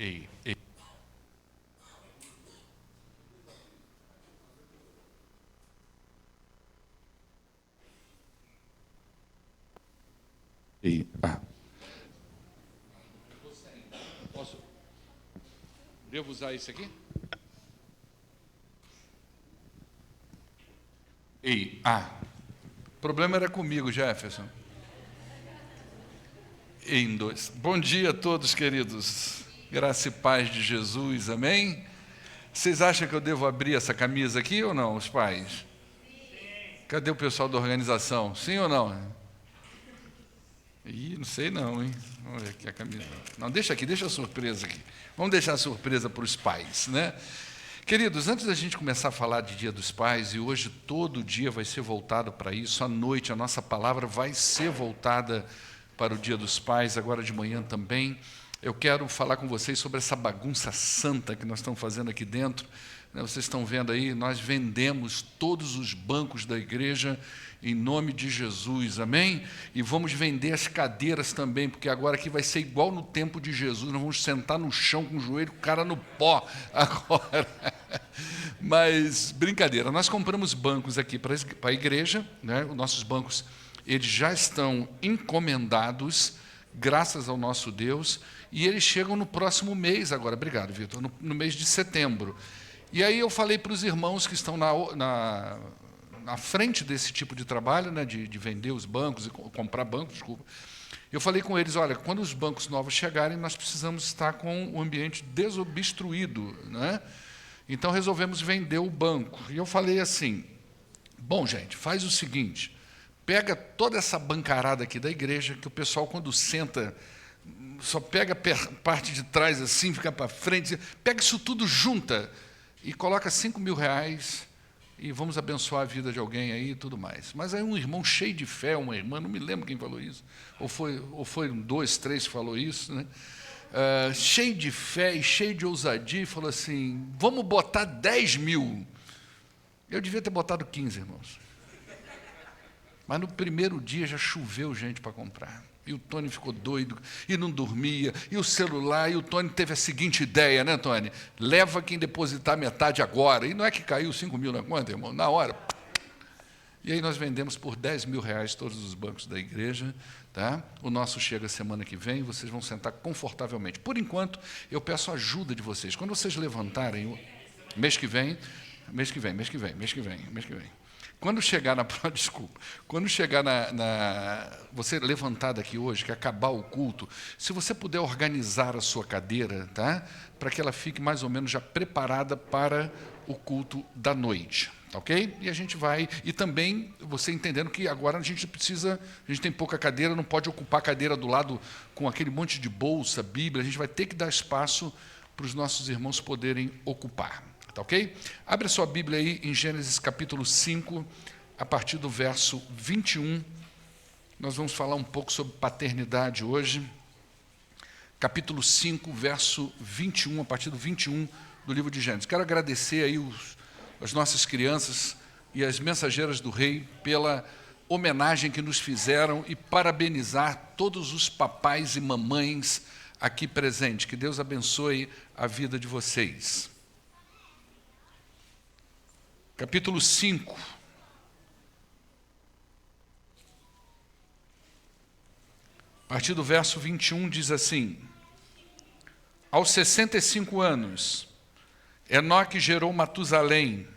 Ei, ei. Ei. Posso? Devo usar isso aqui? Ei, o problema era comigo, Jefferson. Em dois. Bom dia a todos, queridos. Graça e paz de Jesus, amém? Vocês acham que eu devo abrir essa camisa aqui ou não, os pais? Cadê o pessoal da organização? Sim ou não? Ih, não sei não, hein? Vamos ver aqui a camisa. Não, deixa aqui, deixa a surpresa aqui. Vamos deixar a surpresa para os pais, né? Queridos, antes da gente começar a falar de Dia dos Pais, e hoje todo dia vai ser voltado para isso, à noite a nossa palavra vai ser voltada para o Dia dos Pais, agora de manhã também. Eu quero falar com vocês sobre essa bagunça santa que nós estamos fazendo aqui dentro. Vocês estão vendo aí, nós vendemos todos os bancos da igreja em nome de Jesus, amém? E vamos vender as cadeiras também, porque agora aqui vai ser igual no tempo de Jesus, nós vamos sentar no chão com o joelho, o cara no pó agora. Mas, brincadeira, nós compramos bancos aqui para a igreja, né? Os nossos bancos, eles já estão encomendados, graças ao nosso Deus, e eles chegam no próximo mês agora, obrigado, Vitor, no mês de setembro. E aí eu falei para os irmãos que estão na frente desse tipo de trabalho, né, de vender os bancos e comprar bancos, desculpa. Eu falei com eles, olha, quando os bancos novos chegarem, nós precisamos estar com o ambiente desobstruído, né? Então resolvemos vender o banco. E eu falei assim, bom, gente, faz o seguinte, pega toda essa bancarada aqui da igreja, que o pessoal quando senta, só pega a parte de trás assim, fica para frente, pega isso tudo junta e coloca R$5.000 e vamos abençoar a vida de alguém aí e tudo mais. Mas aí um irmão cheio de fé, uma irmã, não me lembro quem falou isso, ou foi 2, 3 que falou isso, né? Cheio de fé e cheio de ousadia, falou assim, vamos botar 10 mil. Eu devia ter botado 15, irmãos. Mas no primeiro dia já choveu gente para comprar. E o Tony ficou doido, e não dormia, e o celular, e o Tony teve a seguinte ideia, né, Tony? Leva quem depositar metade agora. E não é que caiu 5.000 na conta, irmão? Na hora. E aí nós vendemos por R$10.000 todos os bancos da igreja, tá? O nosso chega semana que vem, vocês vão sentar confortavelmente. Por enquanto, eu peço a ajuda de vocês. Quando vocês levantarem, mês que vem. Quando chegar você levantar daqui hoje, que acabar o culto, se você puder organizar a sua cadeira, tá? Para que ela fique mais ou menos já preparada para o culto da noite, tá ok? E a gente vai, e também você entendendo que agora a gente tem pouca cadeira, não pode ocupar a cadeira do lado com aquele monte de bolsa, Bíblia, a gente vai ter que dar espaço para os nossos irmãos poderem ocupar. Tá ok? Abre a sua Bíblia aí em Gênesis capítulo 5, a partir do verso 21. Nós vamos falar um pouco sobre paternidade hoje. Capítulo 5, verso 21, a partir do 21 do livro de Gênesis. Quero agradecer aí as nossas crianças e as mensageiras do Rei pela homenagem que nos fizeram e parabenizar todos os papais e mamães aqui presentes. Que Deus abençoe a vida de vocês. Capítulo 5. A partir do verso 21 diz assim: aos 65 anos, Enoque gerou Matusalém.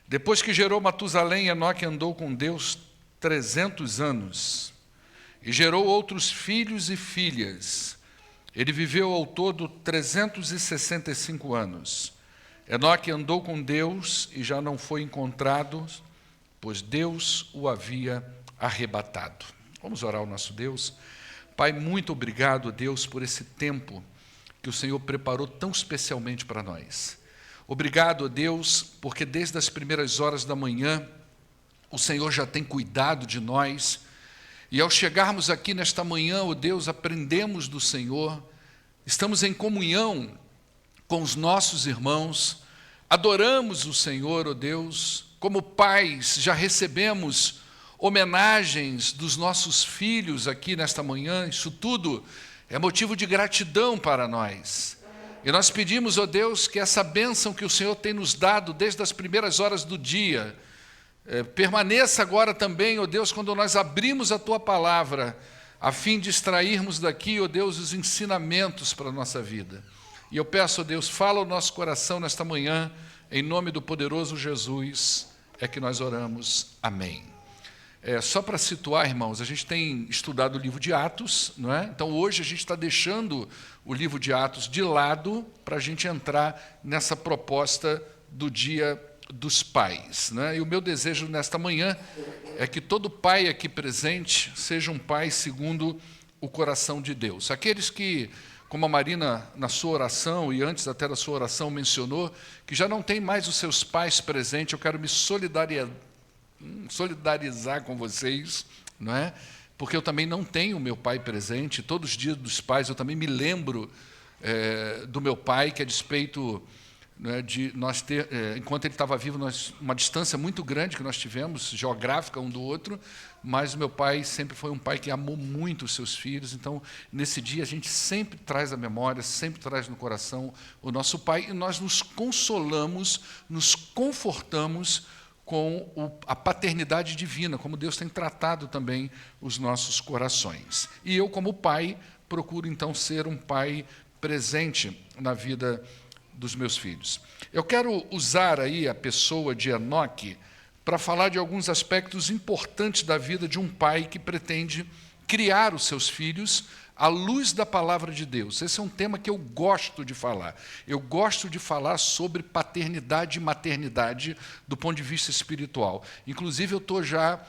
Depois que gerou Matusalém, Enoque andou com Deus 300 anos e gerou outros filhos e filhas. Ele viveu ao todo 365 anos. Enoque andou com Deus e já não foi encontrado, pois Deus o havia arrebatado. Vamos orar ao nosso Deus. Pai, muito obrigado, Deus, por esse tempo que o Senhor preparou tão especialmente para nós. Obrigado, Deus, porque desde as primeiras horas da manhã, o Senhor já tem cuidado de nós. E ao chegarmos aqui nesta manhã, ó Deus, aprendemos do Senhor, estamos em comunhão com os nossos irmãos, adoramos o Senhor, ó Deus, como pais já recebemos homenagens dos nossos filhos aqui nesta manhã, isso tudo é motivo de gratidão para nós. E nós pedimos, ó Deus, que essa bênção que o Senhor tem nos dado desde as primeiras horas do dia, permaneça agora também, ó Deus, quando nós abrimos a Tua palavra, a fim de extrairmos daqui, ó Deus, os ensinamentos para a nossa vida. E eu peço, ó Deus, fala o nosso coração nesta manhã, em nome do poderoso Jesus, é que nós oramos. Amém. Só para situar, irmãos, a gente tem estudado o livro de Atos, não é? Então hoje a gente está deixando o livro de Atos de lado para a gente entrar nessa proposta do Dia dos Pais, né? E o meu desejo nesta manhã é que todo pai aqui presente seja um pai segundo o coração de Deus. Aqueles que, como a Marina na sua oração e antes até da sua oração mencionou, que já não tem mais os seus pais presentes, eu quero me solidarizar com vocês, não é? Porque eu também não tenho meu pai presente. Todos os dias dos pais eu também me lembro do meu pai, que a despeito, né, de nós ter, enquanto ele estava vivo, uma distância muito grande que nós tivemos, geográfica um do outro, mas o meu pai sempre foi um pai que amou muito os seus filhos. Então, nesse dia, a gente sempre traz à memória, sempre traz no coração o nosso pai, e nós nos consolamos, nos confortamos com a paternidade divina, como Deus tem tratado também os nossos corações. E eu, como pai, procuro, então, ser um pai presente na vida dos meus filhos. Eu quero usar aí a pessoa de Enoque para falar de alguns aspectos importantes da vida de um pai que pretende criar os seus filhos à luz da palavra de Deus. Esse é um tema que eu gosto de falar. Eu gosto de falar sobre paternidade e maternidade do ponto de vista espiritual. Inclusive, eu estou já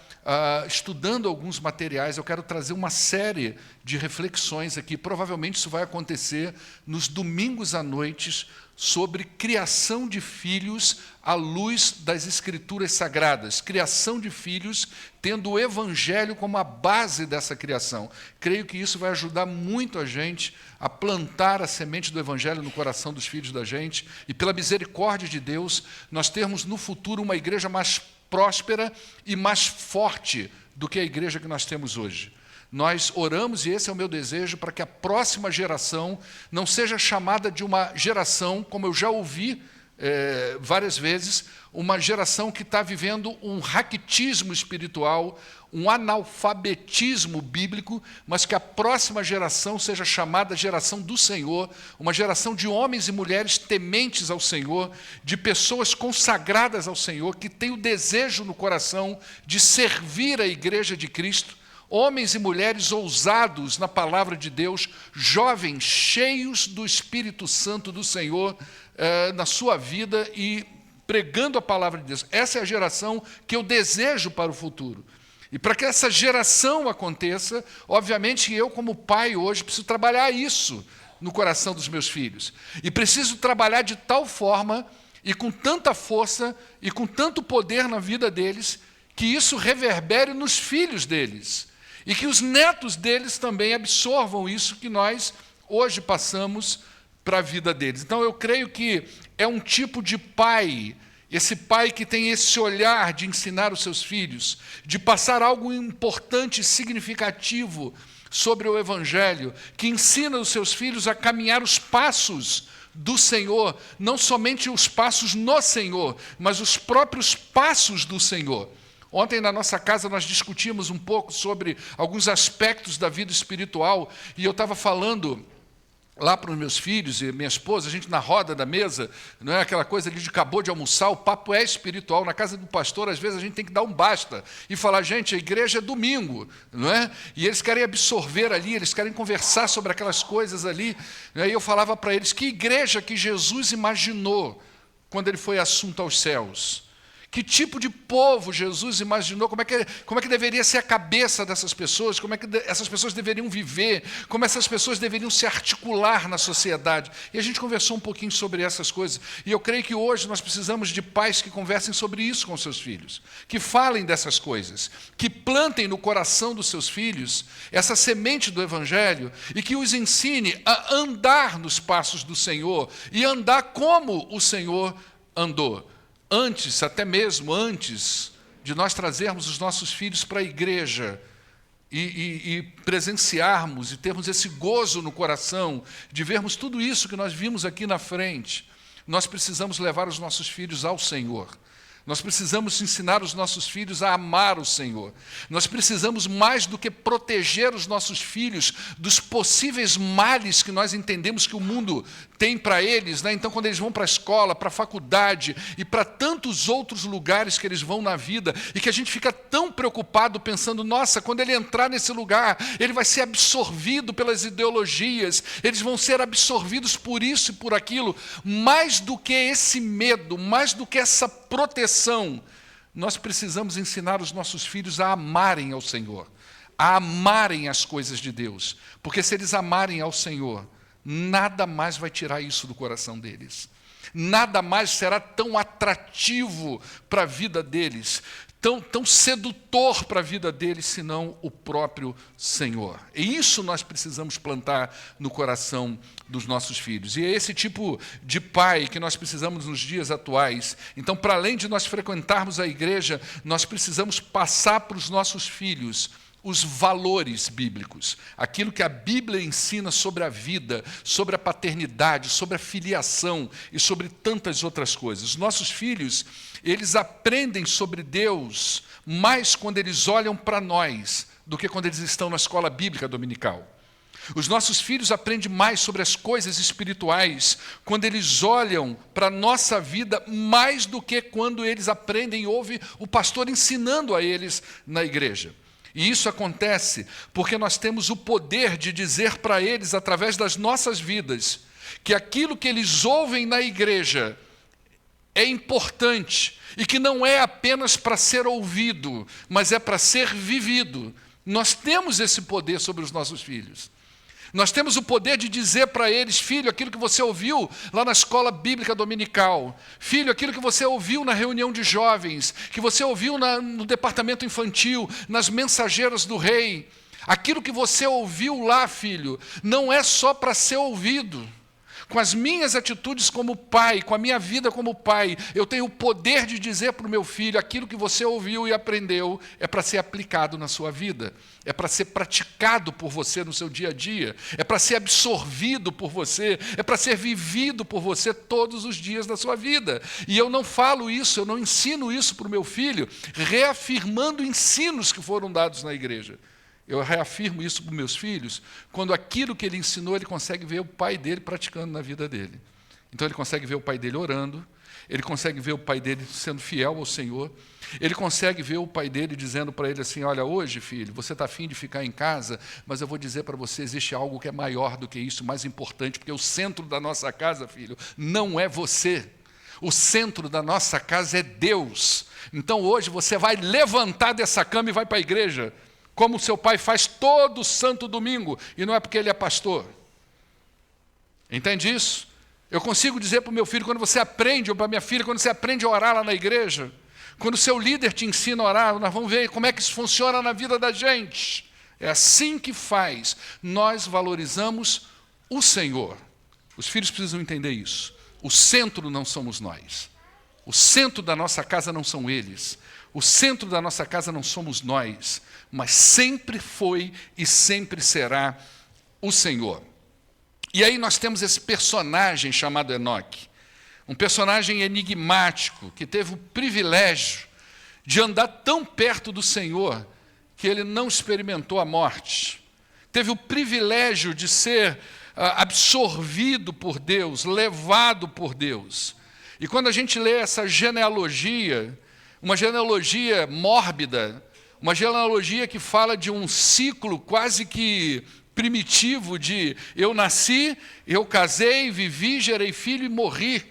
estudando alguns materiais, eu quero trazer uma série de reflexões aqui. Provavelmente isso vai acontecer nos domingos à noite, sobre criação de filhos à luz das Escrituras Sagradas. Criação de filhos, tendo o Evangelho como a base dessa criação. Creio que isso vai ajudar muito a gente a plantar a semente do Evangelho no coração dos filhos da gente, e pela misericórdia de Deus, nós termos no futuro uma igreja mais próspera e mais forte do que a igreja que nós temos hoje. Nós oramos, e esse é o meu desejo, para que a próxima geração não seja chamada de uma geração, como eu já ouvi várias vezes, uma geração que está vivendo um raquitismo espiritual, um analfabetismo bíblico, mas que a próxima geração seja chamada geração do Senhor, uma geração de homens e mulheres tementes ao Senhor, de pessoas consagradas ao Senhor, que têm o desejo no coração de servir a igreja de Cristo, homens e mulheres ousados na palavra de Deus, jovens cheios do Espírito Santo do Senhor na sua vida e pregando a palavra de Deus. Essa é a geração que eu desejo para o futuro. E para que essa geração aconteça, obviamente eu, como pai hoje, preciso trabalhar isso no coração dos meus filhos. E preciso trabalhar de tal forma, e com tanta força, e com tanto poder na vida deles, que isso reverbere nos filhos deles. E que os netos deles também absorvam isso que nós hoje passamos para a vida deles. Então, eu creio que é um tipo de pai, esse pai que tem esse olhar de ensinar os seus filhos, de passar algo importante e significativo sobre o Evangelho, que ensina os seus filhos a caminhar os passos do Senhor, não somente os passos no Senhor, mas os próprios passos do Senhor. Ontem, na nossa casa, nós discutimos um pouco sobre alguns aspectos da vida espiritual, e eu estava falando lá para os meus filhos e minha esposa, a gente na roda da mesa, não é aquela coisa ali de acabou de almoçar, o papo é espiritual. Na casa do pastor, às vezes, a gente tem que dar um basta e falar, gente, a igreja é domingo, não é? E eles querem absorver ali, eles querem conversar sobre aquelas coisas ali. E aí eu falava para eles, que igreja que Jesus imaginou quando ele foi assunto aos céus? Que tipo de povo Jesus imaginou? Como é que deveria ser a cabeça dessas pessoas? Como é que essas pessoas deveriam viver? Como essas pessoas deveriam se articular na sociedade? E a gente conversou um pouquinho sobre essas coisas. E eu creio que hoje nós precisamos de pais que conversem sobre isso com seus filhos, que falem dessas coisas, que plantem no coração dos seus filhos essa semente do Evangelho e que os ensine a andar nos passos do Senhor e andar como o Senhor andou. Antes, até mesmo antes de nós trazermos os nossos filhos para a igreja, e presenciarmos e termos esse gozo no coração de vermos tudo isso que nós vimos aqui na frente, nós precisamos levar os nossos filhos ao Senhor. Nós precisamos ensinar os nossos filhos a amar o Senhor. Nós precisamos, mais do que proteger os nossos filhos dos possíveis males que nós entendemos que o mundo tem para eles, né? Então, quando eles vão para a escola, para a faculdade e para tantos outros lugares que eles vão na vida, e que a gente fica tão preocupado pensando, nossa, quando ele entrar nesse lugar, ele vai ser absorvido pelas ideologias, eles vão ser absorvidos por isso e por aquilo. Mais do que esse medo, mais do que essa proteção, nós precisamos ensinar os nossos filhos a amarem ao Senhor, a amarem as coisas de Deus, porque se eles amarem ao Senhor, nada mais vai tirar isso do coração deles, nada mais será tão atrativo para a vida deles, tão sedutor para a vida deles, senão o próprio Senhor. E isso nós precisamos plantar no coração dos nossos filhos. E é esse tipo de pai que nós precisamos nos dias atuais. Então, para além de nós frequentarmos a igreja, nós precisamos passar para os nossos filhos os valores bíblicos, aquilo que a Bíblia ensina sobre a vida, sobre a paternidade, sobre a filiação e sobre tantas outras coisas. Os nossos filhos, eles aprendem sobre Deus mais quando eles olham para nós do que quando eles estão na escola bíblica dominical. Os nossos filhos aprendem mais sobre as coisas espirituais quando eles olham para a nossa vida mais do que quando eles aprendem e ouvem o pastor ensinando a eles na igreja. E isso acontece porque nós temos o poder de dizer para eles, através das nossas vidas, que aquilo que eles ouvem na igreja é importante e que não é apenas para ser ouvido, mas é para ser vivido. Nós temos esse poder sobre os nossos filhos. Nós temos o poder de dizer para eles, filho, aquilo que você ouviu lá na escola bíblica dominical, filho, aquilo que você ouviu na reunião de jovens, que você ouviu no departamento infantil, nas mensageiras do rei, aquilo que você ouviu lá, filho, não é só para ser ouvido. Com as minhas atitudes como pai, com a minha vida como pai, eu tenho o poder de dizer para o meu filho, aquilo que você ouviu e aprendeu é para ser aplicado na sua vida, é para ser praticado por você no seu dia a dia, é para ser absorvido por você, é para ser vivido por você todos os dias da sua vida. E eu não falo isso, eu não ensino isso para o meu filho, reafirmando ensinos que foram dados na igreja. Eu reafirmo isso para os meus filhos, quando aquilo que ele ensinou, ele consegue ver o pai dele praticando na vida dele. Então ele consegue ver o pai dele orando, ele consegue ver o pai dele sendo fiel ao Senhor, ele consegue ver o pai dele dizendo para ele assim, olha, hoje, filho, você está afim de ficar em casa, mas eu vou dizer para você, existe algo que é maior do que isso, mais importante, porque o centro da nossa casa, filho, não é você. O centro da nossa casa é Deus. Então hoje você vai levantar dessa cama e vai para a igreja, como o seu pai faz todo santo domingo, e não é porque ele é pastor. Entende isso? Eu consigo dizer para o meu filho, quando você aprende, ou para a minha filha, quando você aprende a orar lá na igreja, quando o seu líder te ensina a orar, nós vamos ver como é que isso funciona na vida da gente. É assim que faz. Nós valorizamos o Senhor. Os filhos precisam entender isso. O centro não somos nós. O centro da nossa casa não são eles. O centro da nossa casa não somos nós. Mas sempre foi e sempre será o Senhor. E aí nós temos esse personagem chamado Enoque, um personagem enigmático, que teve o privilégio de andar tão perto do Senhor, que ele não experimentou a morte. Teve o privilégio de ser absorvido por Deus, levado por Deus. E quando a gente lê essa genealogia, uma genealogia mórbida, uma genealogia que fala de um ciclo quase que primitivo de eu nasci, eu casei, vivi, gerei filho e morri.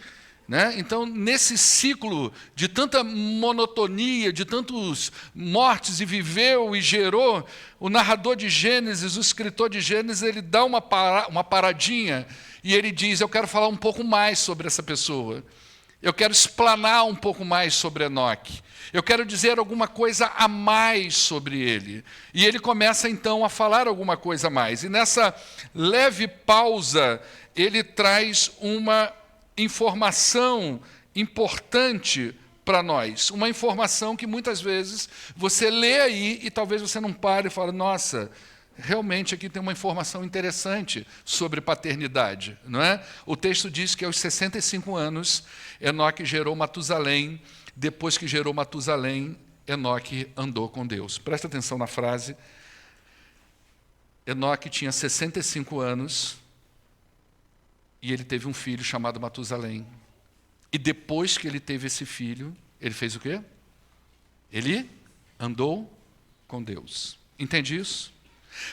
Né? Então, nesse ciclo de tanta monotonia, de tantos mortes, e viveu e gerou, o narrador de Gênesis, o escritor de Gênesis, ele dá uma paradinha e ele diz, eu quero falar um pouco mais sobre essa pessoa. Eu quero explanar um pouco mais sobre Enoque. Eu quero dizer alguma coisa a mais sobre ele. E ele começa, então, a falar alguma coisa a mais. E nessa leve pausa, ele traz uma informação importante para nós? Uma informação que muitas vezes você lê aí e talvez você não pare e fale, nossa, realmente aqui tem uma informação interessante sobre paternidade, não é? O texto diz que aos 65 anos, Enoque gerou Matusalém. Depois que gerou Matusalém, Enoque andou com Deus. Presta atenção na frase. Enoque tinha 65 anos e ele teve um filho chamado Matusalém. E depois que ele teve esse filho, ele fez o quê? Ele andou com Deus. Entende isso?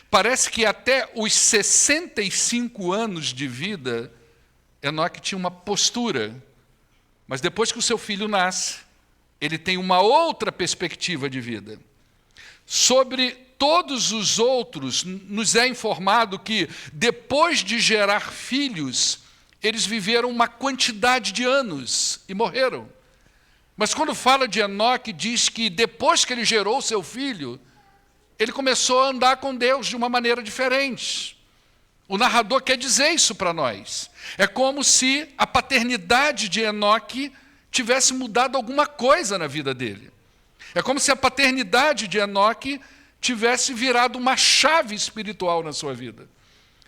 Parece que até os 65 anos de vida, Enoque tinha uma postura. Mas depois que o seu filho nasce, ele tem uma outra perspectiva de vida. Sobre todos os outros, nos é informado que, depois de gerar filhos, eles viveram uma quantidade de anos e morreram. Mas quando fala de Enoque, diz que depois que ele gerou seu filho, ele começou a andar com Deus de uma maneira diferente. O narrador quer dizer isso para nós. É como se a paternidade de Enoque tivesse mudado alguma coisa na vida dele. É como se a paternidade de Enoque tivesse virado uma chave espiritual na sua vida.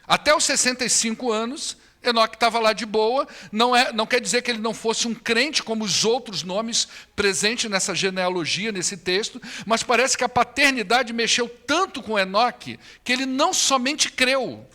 Até os 65 anos, Enoque estava lá de boa, não quer dizer que ele não fosse um crente, como os outros nomes presentes nessa genealogia, nesse texto, mas parece que a paternidade mexeu tanto com Enoque, que ele não somente creu,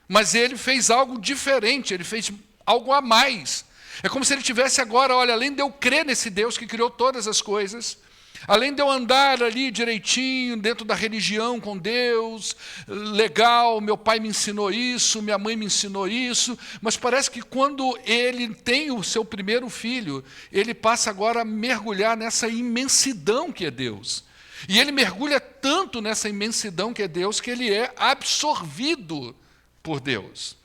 mas ele fez algo diferente, ele fez algo a mais. É como se ele tivesse agora, olha, além de eu crer nesse Deus que criou todas as coisas, além de eu andar ali direitinho, dentro da religião com Deus, legal, meu pai me ensinou isso, minha mãe me ensinou isso, mas parece que quando ele tem o seu primeiro filho, ele passa agora a mergulhar nessa imensidão que é Deus. E ele mergulha tanto nessa imensidão que é Deus, que ele é absorvido por Deus.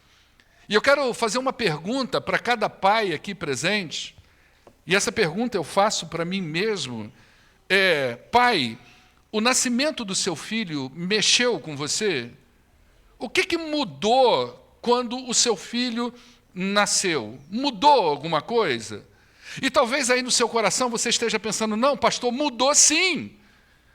E eu quero fazer uma pergunta para cada pai aqui presente, e essa pergunta eu faço para mim mesmo, pai, o nascimento do seu filho mexeu com você? O que mudou quando o seu filho nasceu? Mudou alguma coisa? E talvez aí no seu coração você esteja pensando, não, pastor, mudou sim.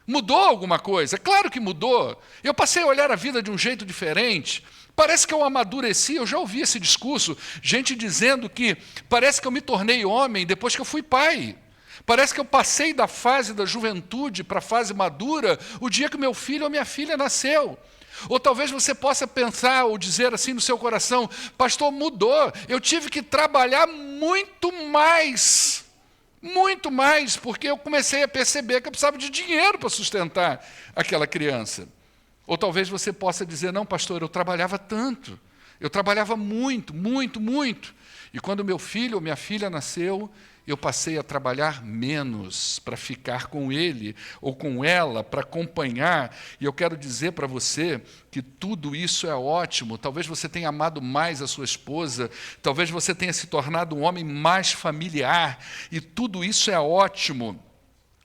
Mudou alguma coisa? Claro que mudou. Eu passei a olhar a vida de um jeito diferente. Parece que eu amadureci, eu já ouvi esse discurso, gente dizendo que parece que eu me tornei homem depois que eu fui pai. Parece que eu passei da fase da juventude para a fase madura o dia que meu filho ou minha filha nasceu. Ou talvez você possa pensar ou dizer assim no seu coração, pastor, mudou, eu tive que trabalhar muito mais, porque eu comecei a perceber que eu precisava de dinheiro para sustentar aquela criança. Ou talvez você possa dizer, não, pastor, eu trabalhava tanto, eu trabalhava muito. E quando meu filho ou minha filha nasceu, eu passei a trabalhar menos para ficar com ele ou com ela, para acompanhar. E eu quero dizer para você que tudo isso é ótimo. Talvez você tenha amado mais a sua esposa, talvez você tenha se tornado um homem mais familiar, e tudo isso é ótimo.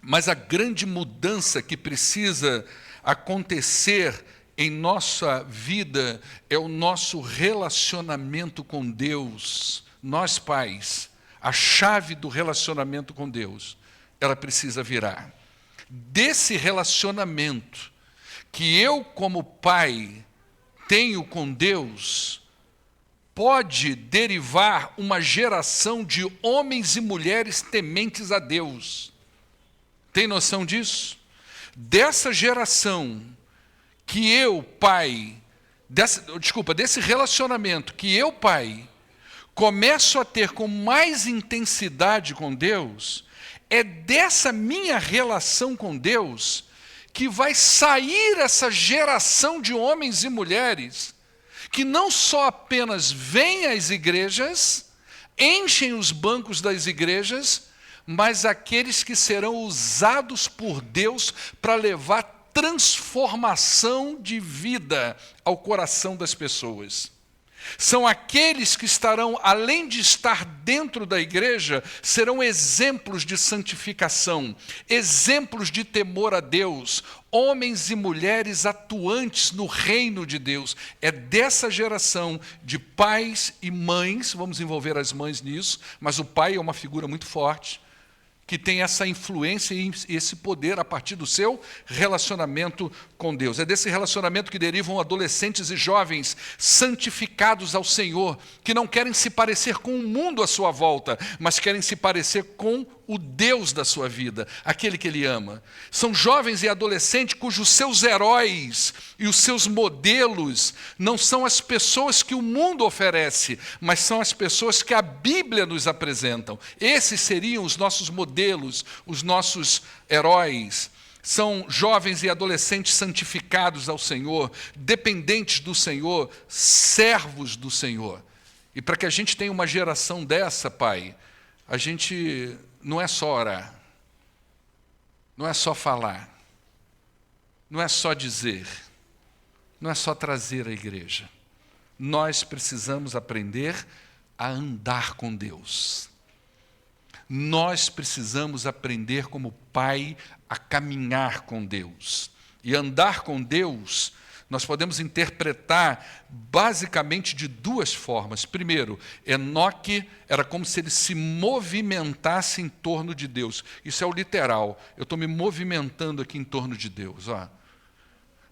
Mas a grande mudança que precisa acontecer em nossa vida é o nosso relacionamento com Deus. Nós, pais, a chave do relacionamento com Deus, ela precisa virar. Desse relacionamento que eu, como pai, tenho com Deus, pode derivar uma geração de homens e mulheres tementes a Deus. Tem noção disso? Dessa geração que eu, pai, desse relacionamento que eu, pai, começo a ter com mais intensidade com Deus, é dessa minha relação com Deus que vai sair essa geração de homens e mulheres que não só apenas vêm às igrejas, enchem os bancos das igrejas, mas aqueles que serão usados por Deus para levar transformação de vida ao coração das pessoas. São aqueles que estarão, além de estar dentro da igreja, serão exemplos de santificação, exemplos de temor a Deus, homens e mulheres atuantes no reino de Deus. É dessa geração de pais e mães, vamos envolver as mães nisso, mas o pai é uma figura muito forte, que tem essa influência e esse poder a partir do seu relacionamento com Deus. É desse relacionamento que derivam adolescentes e jovens santificados ao Senhor, que não querem se parecer com o mundo à sua volta, mas querem se parecer com o Deus da sua vida, aquele que ele ama. São jovens e adolescentes cujos seus heróis e os seus modelos não são as pessoas que o mundo oferece, mas são as pessoas que a Bíblia nos apresentam. Esses seriam os nossos modelos, os nossos heróis. São jovens e adolescentes santificados ao Senhor, dependentes do Senhor, servos do Senhor. E para que a gente tenha uma geração dessa, Pai, a gente não é só orar, não é só falar, não é só dizer, não é só trazer à igreja. Nós precisamos aprender a andar com Deus. Nós precisamos aprender como pai a caminhar com Deus. E andar com Deus, nós podemos interpretar basicamente de duas formas. Primeiro, Enoque era como se ele se movimentasse em torno de Deus. Isso é o literal. Eu estou me movimentando aqui em torno de Deus. Ó.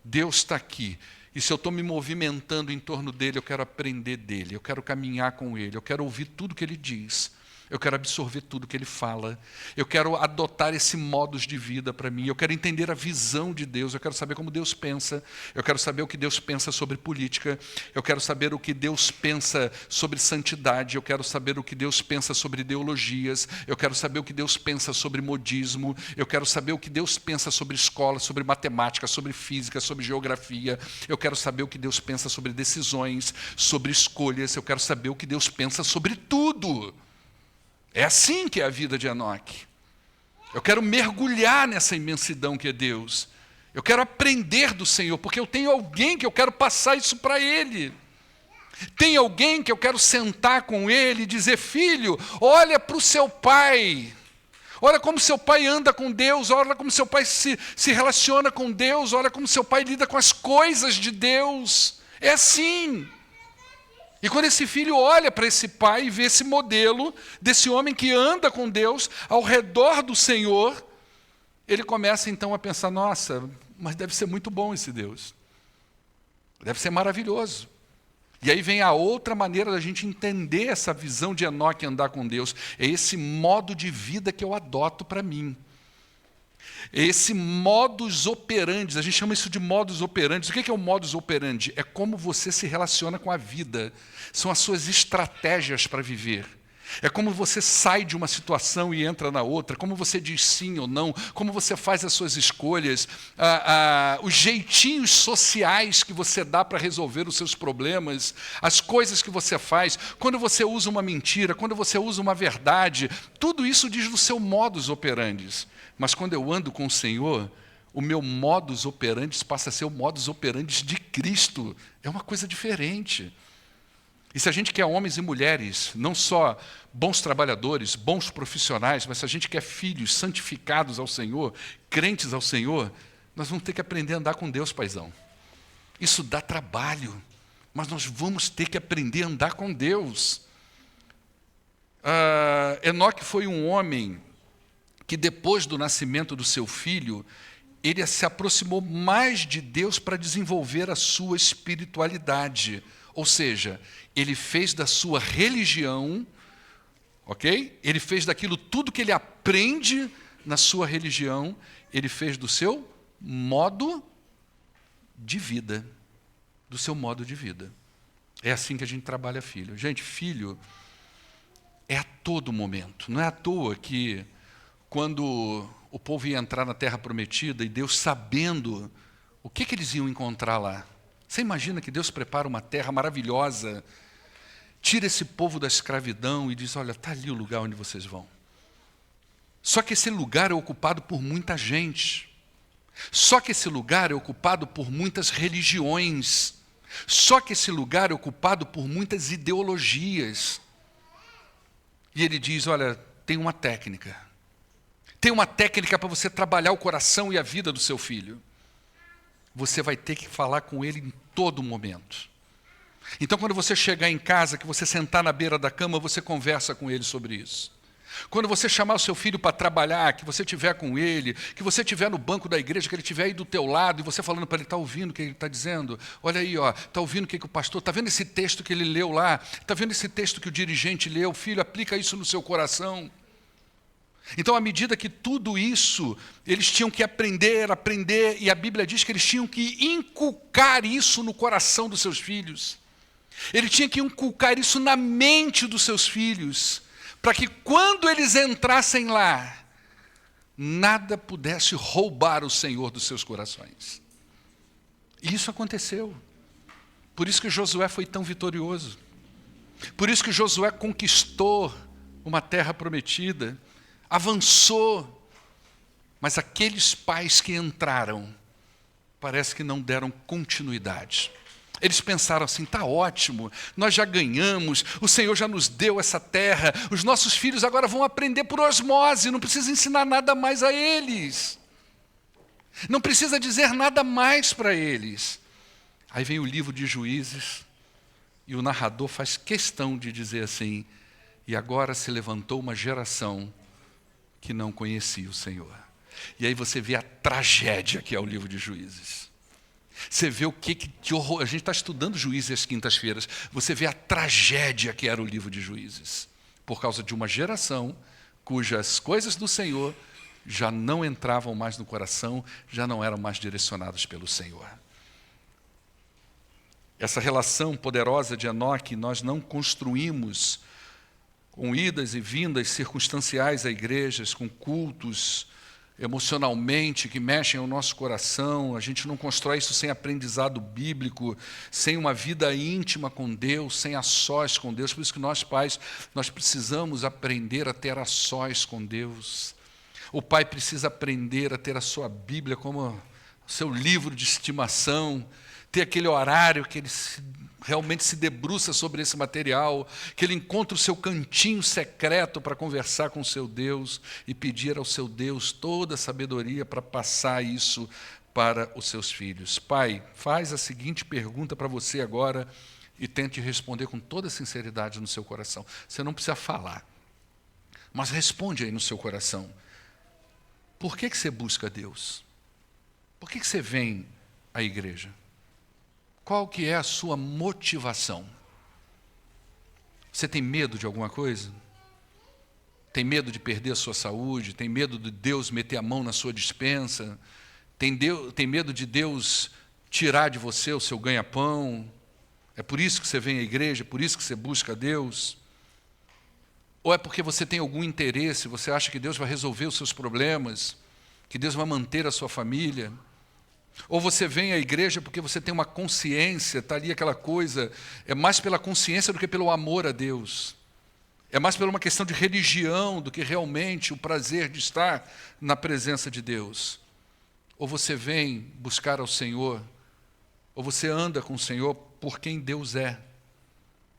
Deus está aqui. E se eu estou me movimentando em torno dele, eu quero aprender dele, eu quero caminhar com ele, eu quero ouvir tudo que ele diz. Eu quero absorver tudo que ele fala. Eu quero adotar esse modus de vida para mim. Eu quero entender a visão de Deus. Eu quero saber como Deus pensa. Eu quero saber o que Deus pensa sobre política. Eu quero saber o que Deus pensa sobre santidade. Eu quero saber o que Deus pensa sobre ideologias. Eu quero saber o que Deus pensa sobre modismo. Eu quero saber o que Deus pensa sobre escola, sobre matemática, sobre física, sobre geografia. Eu quero saber o que Deus pensa sobre decisões, sobre escolhas. Eu quero saber o que Deus pensa sobre tudo. É assim que é a vida de Enoque. Eu quero mergulhar nessa imensidão que é Deus. Eu quero aprender do Senhor, porque eu tenho alguém que eu quero passar isso para Ele. Tem alguém que eu quero sentar com Ele e dizer, filho, olha para o seu pai. Olha como seu pai anda com Deus, olha como seu pai se relaciona com Deus, olha como seu pai lida com as coisas de Deus. É assim. E quando esse filho olha para esse pai e vê esse modelo desse homem que anda com Deus ao redor do Senhor, ele começa então a pensar, nossa, mas deve ser muito bom esse Deus. Deve ser maravilhoso. E aí vem a outra maneira da gente entender essa visão de Enoque andar com Deus. É esse modo de vida que eu adoto para mim. Esse modus operandi, a gente chama isso de modus operandi. O que é o modus operandi? É como você se relaciona com a vida. São as suas estratégias para viver. É como você sai de uma situação e entra na outra, como você diz sim ou não, como você faz as suas escolhas, os jeitinhos sociais que você dá para resolver os seus problemas, as coisas que você faz, quando você usa uma mentira, quando você usa uma verdade, tudo isso diz do seu modus operandi. Mas quando eu ando com o Senhor, o meu modus operandi passa a ser o modus operandi de Cristo. É uma coisa diferente. E se a gente quer homens e mulheres, não só bons trabalhadores, bons profissionais, mas se a gente quer filhos santificados ao Senhor, crentes ao Senhor, nós vamos ter que aprender a andar com Deus, paizão. Isso dá trabalho, mas nós vamos ter que aprender a andar com Deus. Enoque foi um homem que depois do nascimento do seu filho, ele se aproximou mais de Deus para desenvolver a sua espiritualidade. Ou seja, ele fez da sua religião, ok? Ele fez daquilo tudo que ele aprende na sua religião, ele fez do seu modo de vida. Do seu modo de vida. É assim que a gente trabalha filho. Gente, filho é a todo momento. Não é à toa que quando o povo ia entrar na Terra Prometida e Deus sabendo o que eles iam encontrar lá. Você imagina que Deus prepara uma terra maravilhosa, tira esse povo da escravidão e diz, olha, está ali o lugar onde vocês vão. Só que esse lugar é ocupado por muita gente. Só que esse lugar é ocupado por muitas religiões. Só que esse lugar é ocupado por muitas ideologias. E ele diz, olha, tem uma técnica. Tem uma técnica para você trabalhar o coração e a vida do seu filho. Você vai ter que falar com ele em todo momento. Então, quando você chegar em casa, que você sentar na beira da cama, você conversa com ele sobre isso. Quando você chamar o seu filho para trabalhar, que você estiver com ele, que você estiver no banco da igreja, que ele estiver aí do teu lado, e você falando para ele, está ouvindo o que ele está dizendo? Olha aí, está ouvindo o que o pastor, está vendo esse texto que ele leu lá? Está vendo esse texto que o dirigente leu? Filho, aplica isso no seu coração. Então, à medida que tudo isso, eles tinham que aprender, e a Bíblia diz que eles tinham que inculcar isso no coração dos seus filhos. Ele tinha que inculcar isso na mente dos seus filhos, para que quando eles entrassem lá, nada pudesse roubar o Senhor dos seus corações. E isso aconteceu. Por isso que Josué foi tão vitorioso. Por isso que Josué conquistou uma terra prometida, avançou. Mas aqueles pais que entraram, parece que não deram continuidade. Eles pensaram assim, está ótimo, nós já ganhamos, o Senhor já nos deu essa terra, os nossos filhos agora vão aprender por osmose, não precisa ensinar nada mais a eles. Não precisa dizer nada mais para eles. Aí vem o livro de Juízes, e o narrador faz questão de dizer assim, e agora se levantou uma geração que não conhecia o Senhor. E aí você vê a tragédia que é o livro de Juízes. Você vê o que horror. A gente está estudando Juízes às quintas-feiras. Você vê a tragédia que era o livro de Juízes. Por causa de uma geração cujas coisas do Senhor já não entravam mais no coração, já não eram mais direcionadas pelo Senhor. Essa relação poderosa de Enoque nós não construímos com idas e vindas circunstanciais a igrejas, com cultos emocionalmente, que mexem o nosso coração. A gente não constrói isso sem aprendizado bíblico, sem uma vida íntima com Deus, sem a sós com Deus. Por isso que nós, pais, nós precisamos aprender a ter a sós com Deus. O pai precisa aprender a ter a sua Bíblia como o seu livro de estimação, ter aquele horário que ele realmente se debruça sobre esse material, que ele encontra o seu cantinho secreto para conversar com o seu Deus e pedir ao seu Deus toda a sabedoria para passar isso para os seus filhos. Pai, faz a seguinte pergunta para você agora e tente responder com toda sinceridade no seu coração. Você não precisa falar, mas responde aí no seu coração. Por que você busca Deus? Por que você vem à igreja? Qual que é a sua motivação? Você tem medo de alguma coisa? Tem medo de perder a sua saúde? Tem medo de Deus meter a mão na sua despensa? Tem medo de Deus tirar de você o seu ganha-pão? É por isso que você vem à igreja? É por isso que você busca Deus? Ou é porque você tem algum interesse, você acha que Deus vai resolver os seus problemas, que Deus vai manter a sua família? Ou você vem à igreja porque você tem uma consciência, está ali aquela coisa, é mais pela consciência do que pelo amor a Deus. É mais por uma questão de religião do que realmente o prazer de estar na presença de Deus. Ou você vem buscar ao Senhor, ou você anda com o Senhor por quem Deus é.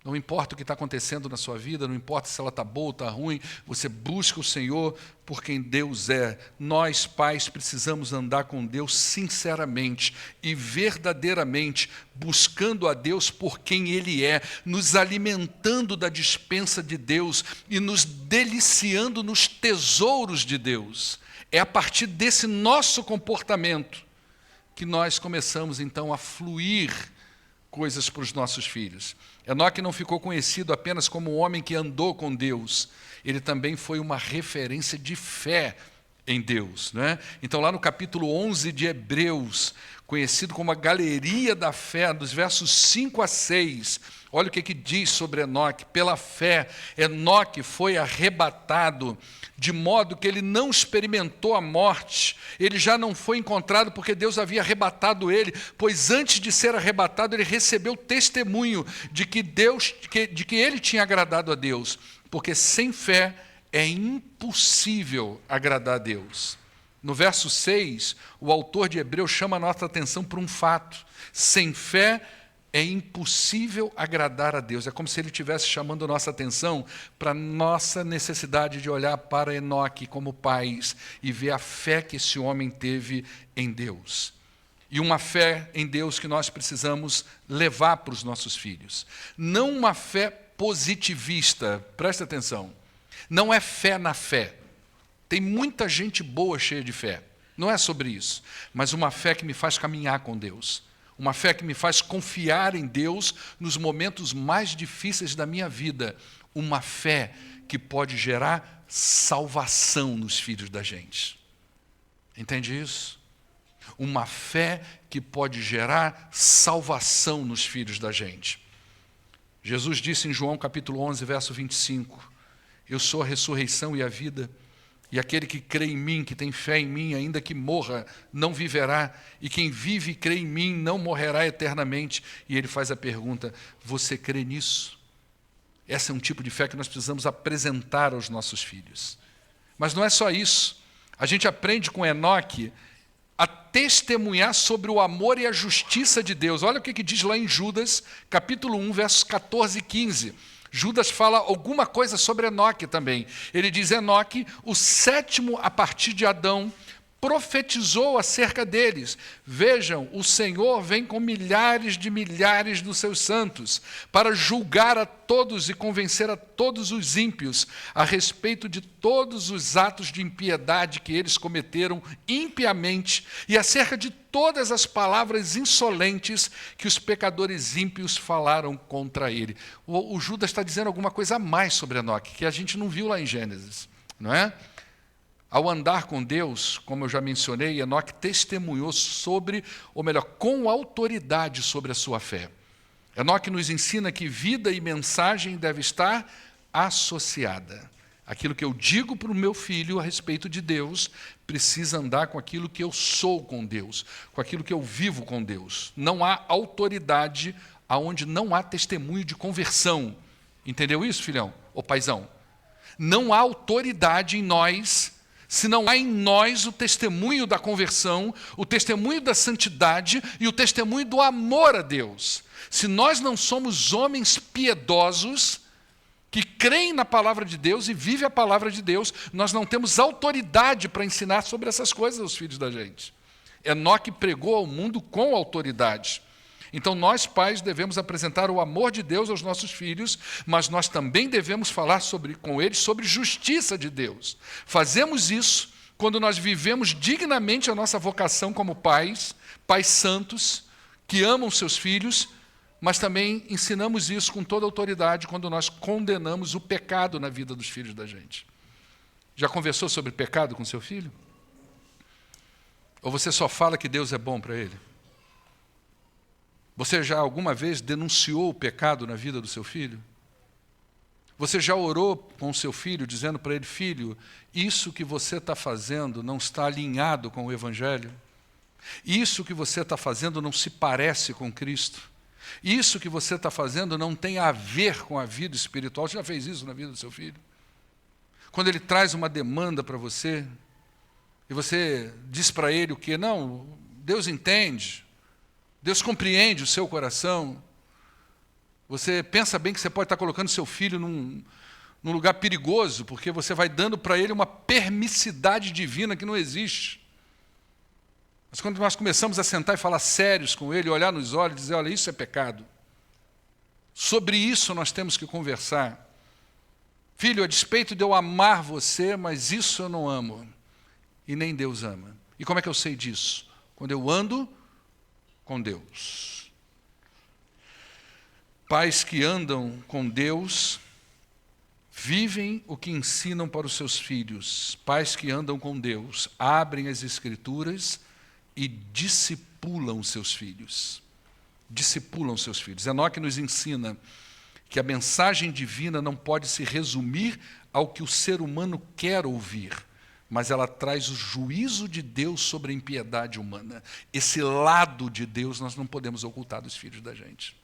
Não importa o que está acontecendo na sua vida, não importa se ela está boa ou está ruim, você busca o Senhor por quem Deus é. Nós, pais, precisamos andar com Deus sinceramente e verdadeiramente, buscando a Deus por quem Ele é, nos alimentando da despensa de Deus e nos deliciando nos tesouros de Deus. É a partir desse nosso comportamento que nós começamos, então, a fluir coisas para os nossos filhos. Enoque não ficou conhecido apenas como um homem que andou com Deus, ele também foi uma referência de fé em Deus, né? Então, lá no capítulo 11 de Hebreus, conhecido como a galeria da fé, dos versos 5 a 6, olha o que diz sobre Enoque. Pela fé, Enoque foi arrebatado, de modo que ele não experimentou a morte. Ele já não foi encontrado porque Deus havia arrebatado ele, pois antes de ser arrebatado, ele recebeu testemunho de que ele tinha agradado a Deus, porque sem fé é impossível agradar a Deus. No verso 6, o autor de Hebreus chama a nossa atenção para um fato. Sem fé é impossível agradar a Deus. É como se ele estivesse chamando a nossa atenção para a nossa necessidade de olhar para Enoque como pais e ver a fé que esse homem teve em Deus. E uma fé em Deus que nós precisamos levar para os nossos filhos. Não uma fé positivista, presta atenção. Não é fé na fé. Tem muita gente boa cheia de fé. Não é sobre isso. Mas uma fé que me faz caminhar com Deus. Uma fé que me faz confiar em Deus nos momentos mais difíceis da minha vida. Uma fé que pode gerar salvação nos filhos da gente. Entende isso? Uma fé que pode gerar salvação nos filhos da gente. Jesus disse em João capítulo 11, verso 25, eu sou a ressurreição e a vida, e aquele que crê em mim, que tem fé em mim, ainda que morra, não viverá, e quem vive e crê em mim não morrerá eternamente. E ele faz a pergunta, você crê nisso? Esse é um tipo de fé que nós precisamos apresentar aos nossos filhos. Mas não é só isso. A gente aprende com Enoque a testemunhar sobre o amor e a justiça de Deus. Olha o que diz lá em Judas, capítulo 1, versos 14 e 15. Judas fala alguma coisa sobre Enoque também. Ele diz, Enoque, o sétimo a partir de Adão, profetizou acerca deles. Vejam, o Senhor vem com milhares de milhares dos seus santos para julgar a todos e convencer a todos os ímpios a respeito de todos os atos de impiedade que eles cometeram impiamente e acerca de todas as palavras insolentes que os pecadores ímpios falaram contra ele. O Judas está dizendo alguma coisa a mais sobre Enoque, que a gente não viu lá em Gênesis, não é? Ao andar com Deus, como eu já mencionei, Enoque testemunhou sobre, ou melhor, com autoridade sobre a sua fé. Enoque nos ensina que vida e mensagem deve estar associada. Aquilo que eu digo para o meu filho a respeito de Deus precisa andar com aquilo que eu sou com Deus, com aquilo que eu vivo com Deus. Não há autoridade aonde não há testemunho de conversão. Entendeu isso, filhão? Ô paizão? Não há autoridade em nós se não há em nós o testemunho da conversão, o testemunho da santidade e o testemunho do amor a Deus. Se nós não somos homens piedosos, que creem na palavra de Deus e vivem a palavra de Deus, nós não temos autoridade para ensinar sobre essas coisas aos filhos da gente. Enoque pregou ao mundo com autoridade. Então nós, pais, devemos apresentar o amor de Deus aos nossos filhos, mas nós também devemos falar com eles sobre justiça de Deus. Fazemos isso quando nós vivemos dignamente a nossa vocação como pais, pais santos, que amam seus filhos, mas também ensinamos isso com toda autoridade quando nós condenamos o pecado na vida dos filhos da gente. Já conversou sobre pecado com seu filho? Ou você só fala que Deus é bom para ele? Você já alguma vez denunciou o pecado na vida do seu filho? Você já orou com o seu filho, dizendo para ele, filho, isso que você está fazendo não está alinhado com o Evangelho? Isso que você está fazendo não se parece com Cristo? Isso que você está fazendo não tem a ver com a vida espiritual? Você já fez isso na vida do seu filho? Quando ele traz uma demanda para você, e você diz para ele o quê? Não, Deus entende, Deus compreende o seu coração. Você pensa bem que você pode estar colocando seu filho num lugar perigoso, porque você vai dando para ele uma permissidade divina que não existe. Mas quando nós começamos a sentar e falar sérios com ele, olhar nos olhos e dizer, olha, isso é pecado. Sobre isso nós temos que conversar. Filho, a despeito de eu amar você, mas isso eu não amo. E nem Deus ama. E como é que eu sei disso? Quando eu ando com Deus. Pais que andam com Deus vivem o que ensinam para os seus filhos. Pais que andam com Deus abrem as Escrituras e discipulam seus filhos. Discipulam seus filhos. Enoque nos ensina que a mensagem divina não pode se resumir ao que o ser humano quer ouvir, mas ela traz o juízo de Deus sobre a impiedade humana. Esse lado de Deus nós não podemos ocultar dos filhos da gente.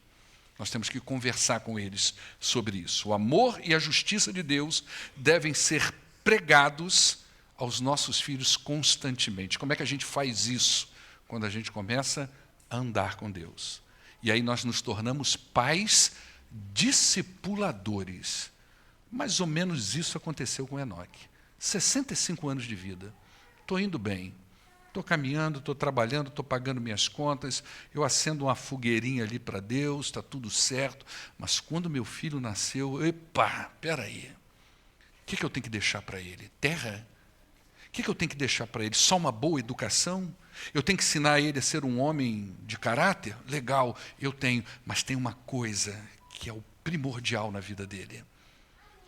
Nós temos que conversar com eles sobre isso. O amor e a justiça de Deus devem ser pregados aos nossos filhos constantemente. Como é que a gente faz isso? Quando a gente começa a andar com Deus. E aí nós nos tornamos pais discipuladores. Mais ou menos isso aconteceu com Enoque. 65 anos de vida. Estou indo bem. Estou caminhando, estou trabalhando, estou pagando minhas contas, eu acendo uma fogueirinha ali para Deus, está tudo certo. Mas quando meu filho nasceu, epa, espera aí. O que eu tenho que deixar para ele? Terra? O que eu tenho que deixar para ele? Só uma boa educação? Eu tenho que ensinar ele a ser um homem de caráter? Legal, eu tenho. Mas tem uma coisa que é o primordial na vida dele.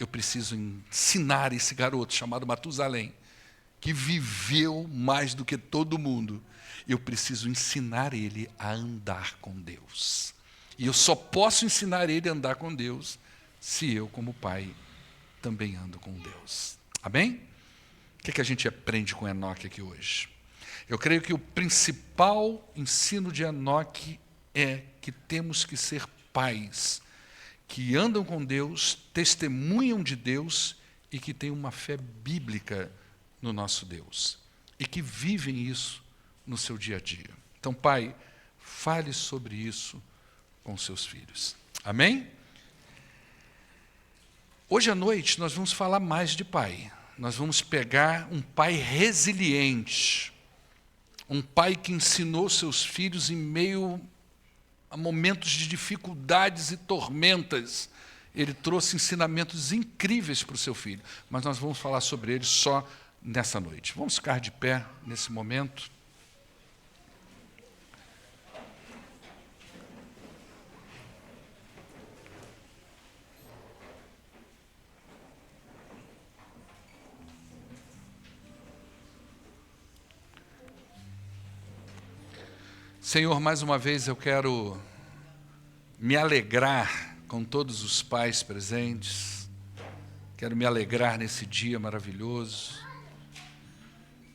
Eu preciso ensinar esse garoto chamado Matusalém, que viveu mais do que todo mundo. Eu preciso ensinar ele a andar com Deus. E eu só posso ensinar ele a andar com Deus se eu, como pai, também ando com Deus. Amém? O que a gente aprende com Enoque aqui hoje? Eu creio que o principal ensino de Enoque é que temos que ser pais que andam com Deus, testemunham de Deus e que têm uma fé bíblica no nosso Deus. E que vivem isso no seu dia a dia. Então, pai, fale sobre isso com seus filhos. Amém? Hoje à noite nós vamos falar mais de pai. Nós vamos pegar um pai resiliente, um pai que ensinou seus filhos em meio a momentos de dificuldades e tormentas. Ele trouxe ensinamentos incríveis para o seu filho, mas nós vamos falar sobre ele só nessa noite. Vamos ficar de pé nesse momento. Senhor, mais uma vez eu quero me alegrar com todos os pais presentes, quero me alegrar nesse dia maravilhoso,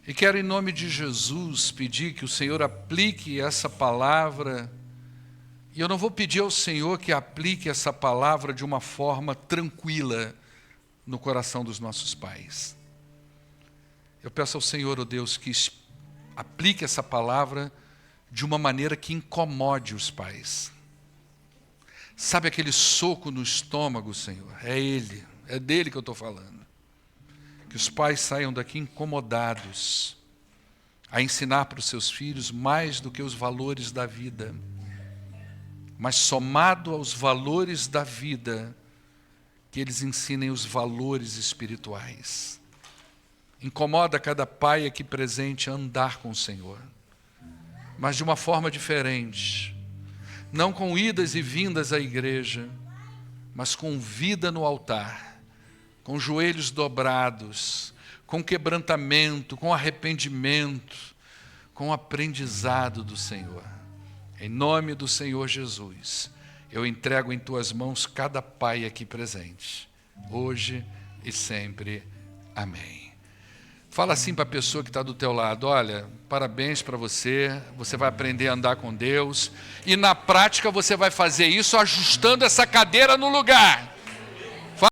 e quero, em nome de Jesus, pedir que o Senhor aplique essa palavra, e eu não vou pedir ao Senhor que aplique essa palavra de uma forma tranquila no coração dos nossos pais. Eu peço ao Senhor, ó Deus, que aplique essa palavra de uma maneira que incomode os pais. Sabe aquele soco no estômago, Senhor? É Ele, é dele que eu estou falando. Que os pais saiam daqui incomodados a ensinar para os seus filhos mais do que os valores da vida, mas somado aos valores da vida, que eles ensinem os valores espirituais. Incomoda cada pai aqui presente a andar com o Senhor, mas de uma forma diferente, não com idas e vindas à igreja, mas com vida no altar, com joelhos dobrados, com quebrantamento, com arrependimento, com aprendizado do Senhor. Em nome do Senhor Jesus, eu entrego em tuas mãos cada pai aqui presente, hoje e sempre. Amém. Fala assim para a pessoa que está do teu lado: olha, parabéns para você, você vai aprender a andar com Deus, e na prática você vai fazer isso ajustando essa cadeira no lugar.